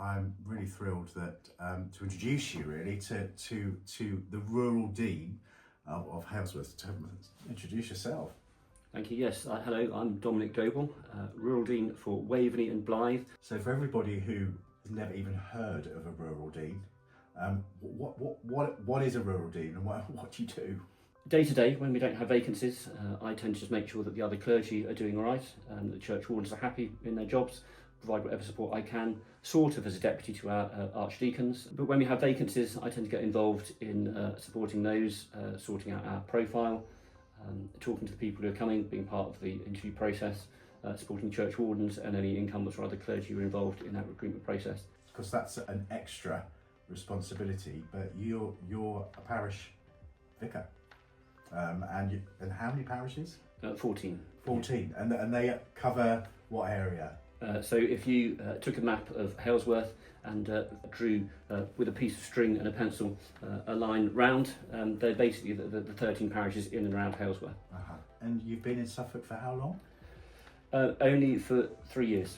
I'm really thrilled that to introduce you really to the Rural Dean of Halesworth. Introduce yourself. Thank you. Yes, hello, I'm Dominic Doble, Rural Dean for Waveney and Blyth. So for everybody who has never even heard of a Rural Dean, what is a Rural Dean and what do you do? Day to day, when we don't have vacancies, I tend to just make sure that the other clergy are doing all right, the church wardens are happy in their jobs, provide whatever support I can, sort of as a deputy to our archdeacons. But when we have vacancies, I tend to get involved in supporting those, sorting out our profile, talking to the people who are coming, being part of the interview process, supporting church wardens and any incumbents or other clergy who are involved in that recruitment process. Because that's an extra responsibility, but you're a parish vicar. And how many parishes? 14. 14, and they cover what area? So if you took a map of Halesworth and drew with a piece of string and a pencil a line round, they're basically the 13 parishes in and around Halesworth. Uh-huh. And you've been in Suffolk for how long? Only for 3 years,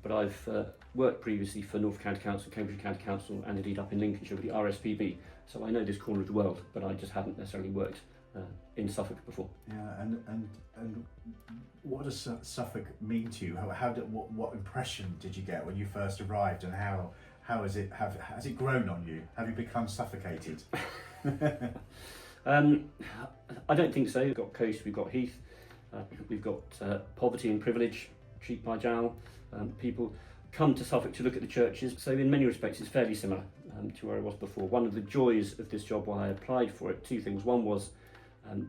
but I've worked previously for North County Council, Cambridge County Council, and indeed up in Lincolnshire with the RSPB, so I know this corner of the world, but I just haven't necessarily worked in Suffolk before. Yeah, and what does Suffolk mean to you? What impression did you get when you first arrived, and how has it grown on you? Have you become suffocated? I don't think so. We've got coast, we've got heath, we've got poverty and privilege, cheek by jowl. People come to Suffolk to look at the churches, so in many respects it's fairly similar to where I was before. One of the joys of this job while I applied for it, two things. One was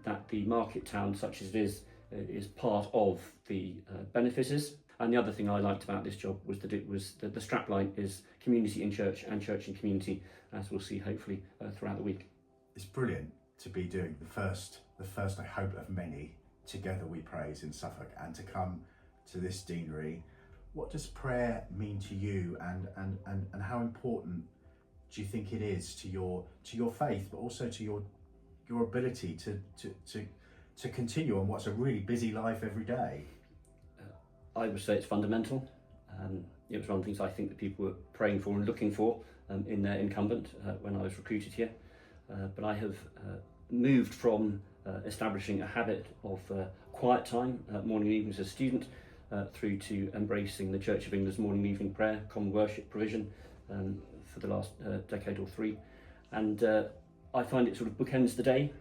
that the market town, such as it is part of the benefices. And the other thing I liked about this job was that the strapline is community in church and church in community, as we'll see hopefully throughout the week. It's brilliant to be doing the first I hope of many Together We Praise in Suffolk, and to come to this deanery. What does prayer mean to you, and how important do you think it is to your faith, but also to your ability to continue on what's a really busy life every day? I would say it's fundamental. It was one of the things I think that people were praying for and looking for in their incumbent when I was recruited here. But I have moved from establishing a habit of quiet time, morning and evenings as a student, through to embracing the Church of England's morning and evening prayer, common worship provision for the last decade or three. And I find it sort of bookends the day.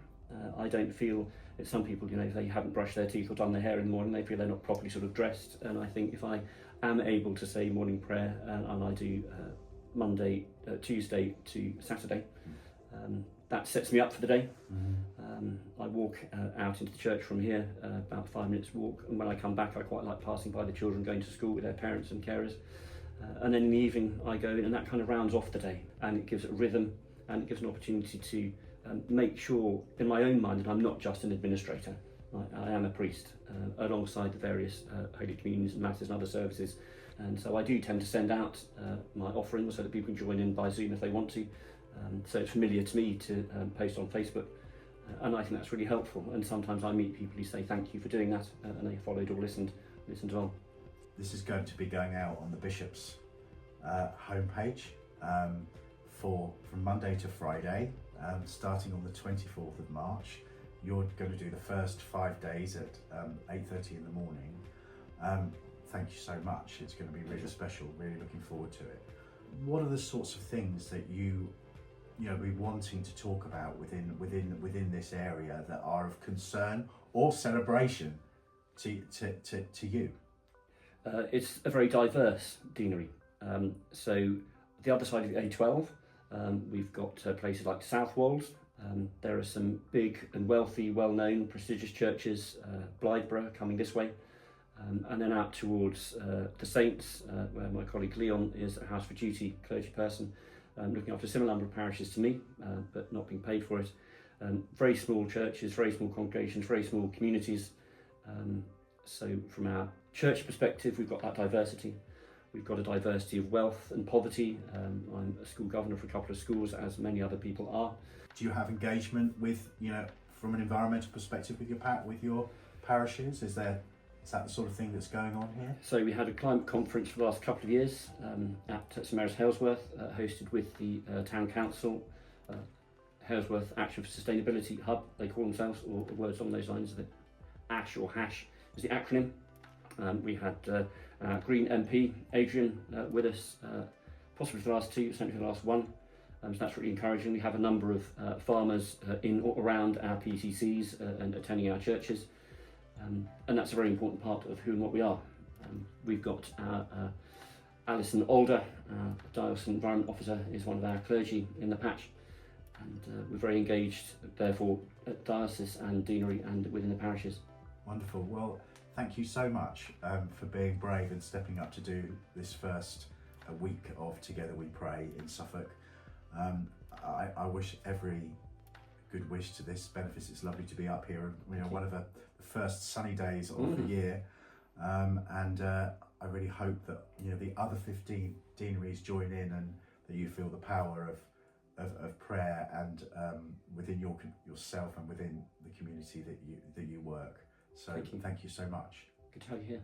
I don't feel that some people, if they haven't brushed their teeth or done their hair in the morning, they feel they're not properly sort of dressed. And I think if I am able to say morning prayer, and I do Monday, Tuesday to Saturday, that sets me up for the day. Mm-hmm. I walk out into the church from here, about 5 minutes walk, and when I come back I quite like passing by the children going to school with their parents and carers. And then in the evening I go in, and that kind of rounds off the day, and it gives it a rhythm, and it gives an opportunity to make sure in my own mind that I'm not just an administrator. I am a priest alongside the various Holy Communions and Masses and other services, and so I do tend to send out my offerings so that people can join in by Zoom if they want to. So it's familiar to me to post on Facebook, and I think that's really helpful. And sometimes I meet people who say thank you for doing that, and they followed or listened on. This is going to be going out on the Bishop's homepage from Monday to Friday, starting on the 24th of March. You're going to do the first 5 days at 8:30 in the morning. Thank you so much. It's going to be really special. Really looking forward to it. What are the sorts of things that you be wanting to talk about within this area that are of concern or celebration to you? It's a very diverse deanery. So the other side of the A12, we've got places like Southwold. There are some big and wealthy, well-known, prestigious churches, Blythborough coming this way, and then out towards the Saints, where my colleague Leon is a House for Duty clergy person, looking after a similar number of parishes to me, but not being paid for it. Very small churches, very small congregations, very small communities. So from our church perspective, we've got that diversity. We've got a diversity of wealth and poverty. I'm a school governor for a couple of schools, as many other people are. Do you have engagement with, from an environmental perspective with your parishes? Is there Is that the sort of thing that's going on here? So we had a climate conference for the last couple of years at St Mary's Halesworth, hosted with the Town Council, Halesworth Action for Sustainability Hub, they call themselves, or words on those lines. The ASH or HASH is the acronym. We had Green MP Adrian with us, possibly for the last two, certainly for the last one. So that's really encouraging. We have a number of farmers in or around our PCCs and attending our churches. And that's a very important part of who and what we are. We've got Alison Alder, Diocesan Environment Officer, is one of our clergy in the patch, and we're very engaged, therefore, at diocese and deanery and within the parishes. Wonderful. Well, thank you so much for being brave and stepping up to do this first week of Together We Pray in Suffolk. I wish every good wish to this benefice. It's lovely to be up here, one of the first sunny days of the year, and I really hope that the other 15 deaneries join in, and that you feel the power of prayer and within yourself and within the community that you work. So thank you so much. Good to have you here.